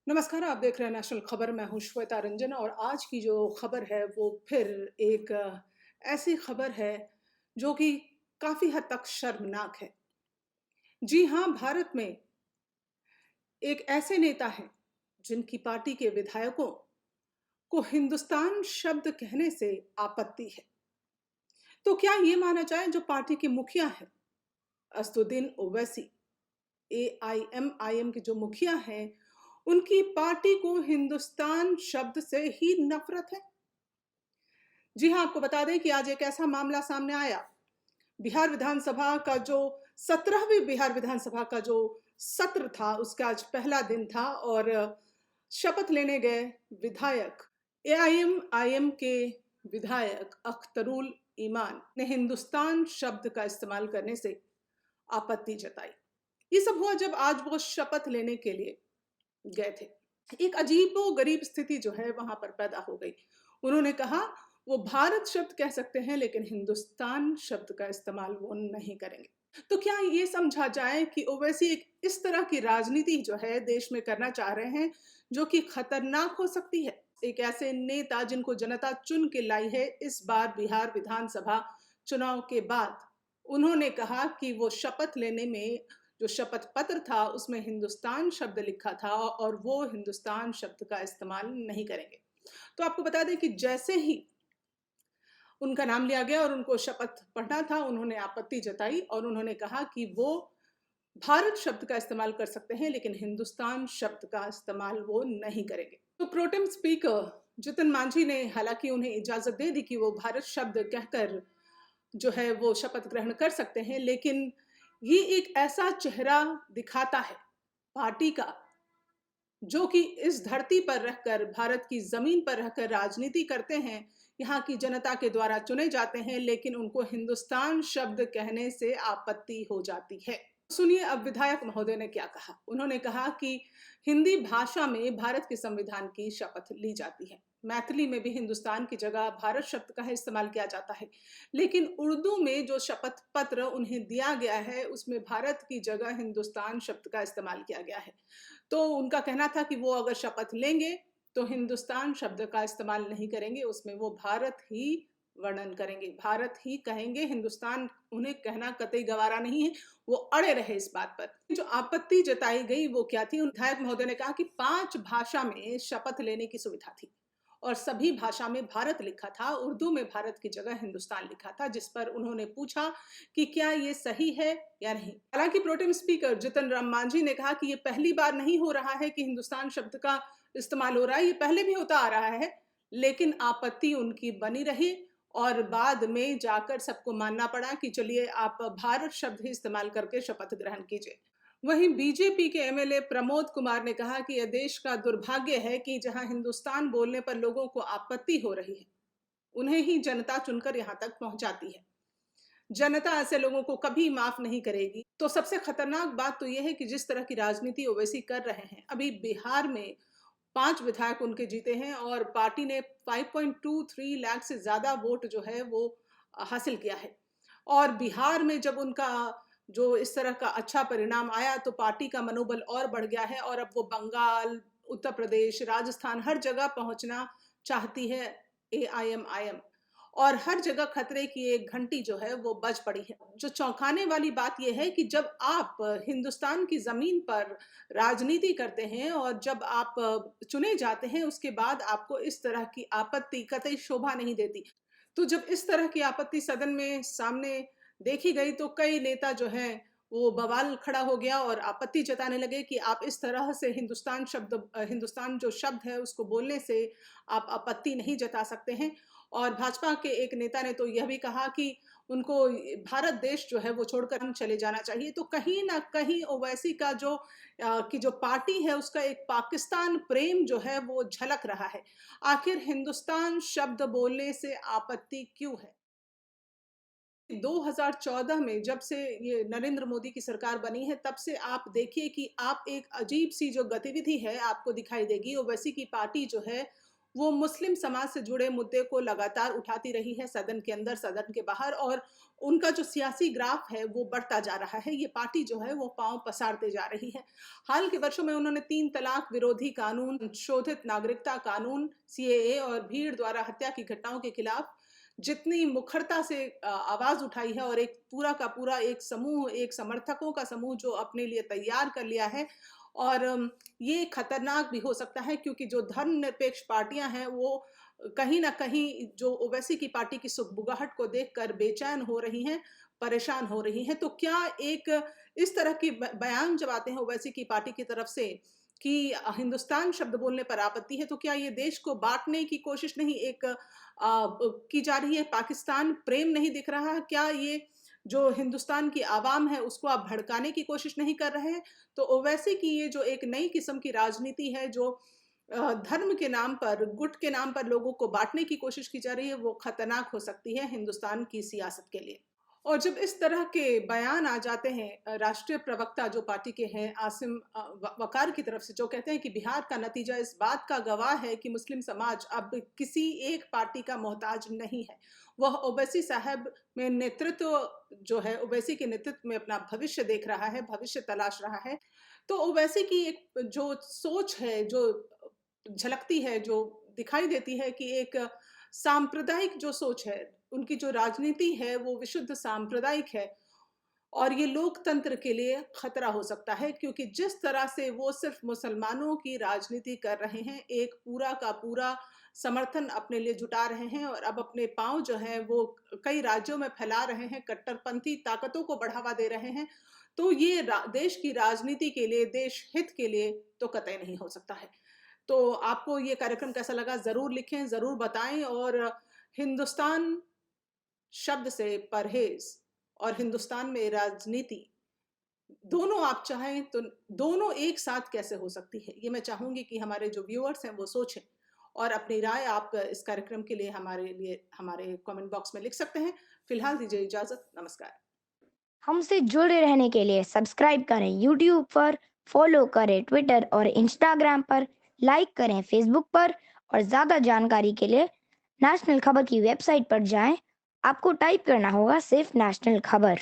नमस्कार, आप देख रहे हैं नेशनल खबर। मैं हूँ श्वेता रंजन और आज की जो खबर है वो फिर एक ऐसी खबर है जो कि काफ़ी हद तक शर्मनाक है। जी हाँ, भारत में एक ऐसे नेता हैं जिनकी पार्टी के विधायकों को हिंदुस्तान शब्द कहने से आपत्ति है। तो क्या ये माना जाए जो पार्टी के मुखिया हैं, असदुद्दीन ओवैसी, एआईएमआईएम के जो मुखिया हैं, उनकी पार्टी को हिंदुस्तान शब्द से ही नफ़रत है? जी हाँ, आपको बता दें कि आज एक ऐसा मामला सामने आया। बिहार विधानसभा का जो 17वीं बिहार विधानसभा का जो सत्र था, उसका आज पहला दिन था और शपथ लेने गए विधायक एआईएमआईएम के विधायक अख्तरुल ईमान ने हिंदुस्तान शब्द का इस्तेमाल करने से आपत्ति जताई। ये सब हुआ जब आज वो शपथ लेने के लिए गए थे। एक अजीबो-गरीब स्थिति जो है वहाँ पर पैदा हो गई। उन्होंने कहा वो भारत शब्द कह सकते हैं लेकिन हिंदुस्तान शब्द का इस्तेमाल वो नहीं करेंगे। तो क्या ये समझा जाए कि ओवैसी एक इस तरह की राजनीति जो है देश में करना चाह रहे हैं जो कि खतरनाक हो सकती है? एक ऐसे नेता जिनको जनता चुन के लाई है इस बार बिहार विधानसभा चुनाव के बाद, उन्होंने कहा कि वो शपथ लेने में जो शपथ पत्र था उसमें हिंदुस्तान शब्द लिखा था और वो हिंदुस्तान शब्द का इस्तेमाल नहीं करेंगे। तो आपको बता दें कि जैसे ही उनका नाम लिया गया और उनको शपथ पढ़ना था, उन्होंने आपत्ति जताई और उन्होंने कहा कि वो भारत शब्द का इस्तेमाल कर सकते हैं लेकिन हिंदुस्तान शब्द का इस्तेमाल वो नहीं करेंगे। तो प्रोटेम स्पीकर जीतन मांझी ने हालांकि उन्हें इजाजत दे दी कि वो भारत शब्द कहकर जो है वो शपथ ग्रहण कर सकते हैं, लेकिन ये एक ऐसा चेहरा दिखाता है पार्टी का जो कि इस धरती पर रहकर, भारत की ज़मीन पर रहकर राजनीति करते हैं, यहाँ की जनता के द्वारा चुने जाते हैं, लेकिन उनको हिंदुस्तान शब्द कहने से आपत्ति हो जाती है। सुनिए अब विधायक महोदय ने क्या कहा। उन्होंने कहा कि हिंदी भाषा में भारत के संविधान की शपथ ली जाती है। मैथिली में भी हिंदुस्तान की जगह भारत शब्द का ही इस्तेमाल किया जाता है, लेकिन उर्दू में जो शपथ पत्र उन्हें दिया गया है, उसमें भारत की जगह हिंदुस्तान शब्द का इस्तेमाल किया गया है। तो उनका कहना था कि वो अगर शपथ लेंगे तो हिंदुस्तान शब्द का इस्तेमाल नहीं करेंगे, उसमें वो भारत ही वर्णन करेंगे, भारत ही कहेंगे, हिंदुस्तान उन्हें कहना कतई गवारा नहीं है, वो अड़े रहे इस बात पर। जो आपत्ति जताई गई वो क्या थी? विधायक महोदय ने कहा कि 5 भाषा में शपथ लेने की सुविधा थी और सभी भाषा में भारत लिखा था, उर्दू में भारत की जगह हिंदुस्तान लिखा था, जिस पर उन्होंने पूछा कि क्या ये सही है या नहीं। हालांकि प्रोटेम स्पीकर जीतन राम मांझी ने कहा कि ये पहली बार नहीं हो रहा है कि हिंदुस्तान शब्द का इस्तेमाल हो रहा है, ये पहले भी होता आ रहा है, लेकिन आपत्ति उनकी बनी रही और बाद में जाकर सबको मानना पड़ा कि चलिए आप भारत शब्द ही इस्तेमाल करके शपथ ग्रहण कीजिए। वहीं बीजेपी के एमएलए प्रमोद कुमार ने कहा कि यह देश का दुर्भाग्य है कि जहां हिंदुस्तान बोलने पर लोगों को आपत्ति हो रही है, उन्हें ही जनता चुनकर यहां तक पहुंचाती है। जनता ऐसे लोगों को कभी माफ नहीं करेगी। तो सबसे खतरनाक बात तो यह है कि जिस तरह की राजनीति ओवैसी कर रहे हैं, अभी बिहार में 5 विधायक उनके जीते हैं और पार्टी ने 5.23 लाख से ज़्यादा वोट जो है वो हासिल किया है। और बिहार में जब उनका जो इस तरह का अच्छा परिणाम आया तो पार्टी का मनोबल और बढ़ गया है और अब वो बंगाल, उत्तर प्रदेश, राजस्थान हर जगह पहुंचना चाहती है एआईएमआईएम और हर जगह खतरे की एक घंटी जो है वो बज पड़ी है। जो चौंकाने वाली बात ये है कि जब आप हिंदुस्तान की ज़मीन पर राजनीति करते हैं और जब आप चुने जाते हैं, उसके बाद आपको इस तरह की आपत्ति कतई शोभा नहीं देती। तो जब इस तरह की आपत्ति सदन में सामने देखी गई तो कई नेता जो हैं वो बवाल खड़ा हो गया और आपत्ति जताने लगे कि आप इस तरह से हिंदुस्तान जो शब्द है उसको बोलने से आप आपत्ति नहीं जता सकते हैं। और भाजपा के एक नेता ने तो यह भी कहा कि उनको भारत देश जो है वो छोड़कर हम चले जाना चाहिए। तो कहीं न कहीं ओवैसी का जो पार्टी है उसका एक पाकिस्तान प्रेम जो है वो झलक रहा है। आखिर हिंदुस्तान शब्द बोलने से आपत्ति क्यों है? 2014 में जब से ये नरेंद्र मोदी की सरकार बनी है तब से आप देखिए कि आप एक अजीब सी जो गतिविधि है आपको दिखाई देगी। ओवैसी की पार्टी जो है वो मुस्लिम समाज से जुड़े मुद्दे को लगातार उठाती रही है, सदन के अंदर, सदन के बाहर, और उनका जो सियासी ग्राफ है वो बढ़ता जा रहा है। ये पार्टी जो है वो पाँव पसारते जा रही है। हाल के वर्षों में उन्होंने 3 तलाक विरोधी कानून, संशोधित नागरिकता कानून, सीएए और भीड़ द्वारा हत्या की घटनाओं के खिलाफ जितनी मुखरता से आवाज़ उठाई है, और एक पूरा का पूरा एक समूह, एक समर्थकों का समूह जो अपने लिए तैयार कर लिया है। और ये खतरनाक भी हो सकता है, क्योंकि जो धर्मनिरपेक्ष पार्टियां हैं वो कहीं ना कहीं जो ओवैसी की पार्टी की सुगबुगाहट को देखकर बेचैन हो रही हैं, परेशान हो रही हैं। तो क्या एक इस तरह की बयान जब आते हैं ओवैसी की पार्टी की तरफ से कि हिंदुस्तान शब्द बोलने पर आपत्ति है, तो क्या ये देश को बांटने की कोशिश नहीं एक की जा रही है? पाकिस्तान प्रेम नहीं दिख रहा है? क्या ये जो हिंदुस्तान की आवाम है उसको आप भड़काने की कोशिश नहीं कर रहे हैं? तो ओवैसी की ये जो एक नई किस्म की राजनीति है, जो धर्म के नाम पर, गुट के नाम पर लोगों को बांटने की कोशिश की जा रही है, वो खतरनाक हो सकती है हिंदुस्तान की सियासत के लिए। और जब इस तरह के बयान आ जाते हैं राष्ट्रीय प्रवक्ता जो पार्टी के हैं आसिम वकार की तरफ से, जो कहते हैं कि बिहार का नतीजा इस बात का गवाह है कि मुस्लिम समाज अब किसी एक पार्टी का मोहताज नहीं है। वह ओवैसी साहब में नेतृत्व जो है, ओवैसी के नेतृत्व में अपना भविष्य देख रहा है, भविष्य तलाश रहा है। तो ओवैसी की एक जो सोच है, जो झलकती है, जो दिखाई देती है कि एक सांप्रदायिक जो सोच है, उनकी जो राजनीति है वो विशुद्ध सांप्रदायिक है। और ये लोकतंत्र के लिए खतरा हो सकता है, क्योंकि जिस तरह से वो सिर्फ मुसलमानों की राजनीति कर रहे हैं, एक पूरा का पूरा समर्थन अपने लिए जुटा रहे हैं, और अब अपने पांव जो है वो कई राज्यों में फैला रहे हैं, कट्टरपंथी ताकतों को बढ़ावा दे रहे हैं। तो ये देश की राजनीति के लिए, देश हित के लिए तो कतई नहीं हो सकता है। तो आपको ये कार्यक्रम कैसा लगा ज़रूर लिखें, ज़रूर बताएं। और हिंदुस्तान शब्द से परहेज और हिंदुस्तान में राजनीति, दोनों आप चाहें तो दोनों एक साथ कैसे हो सकती है, ये मैं चाहूंगी कि हमारे जो व्यूअर्स हैं वो सोचें, और अपनी राय आप इस कार्यक्रम के लिए हमारे कमेंट बॉक्स में लिख सकते हैं। फिलहाल दीजिए इजाजत, नमस्कार। हमसे जुड़े रहने के लिए सब्सक्राइब करें यूट्यूब पर, फॉलो करें ट्विटर और इंस्टाग्राम पर, लाइक करें फेसबुक पर, और ज़्यादा जानकारी के लिए नेशनल खबर की वेबसाइट पर जाएं। आपको टाइप करना होगा सिर्फ नेशनल खबर।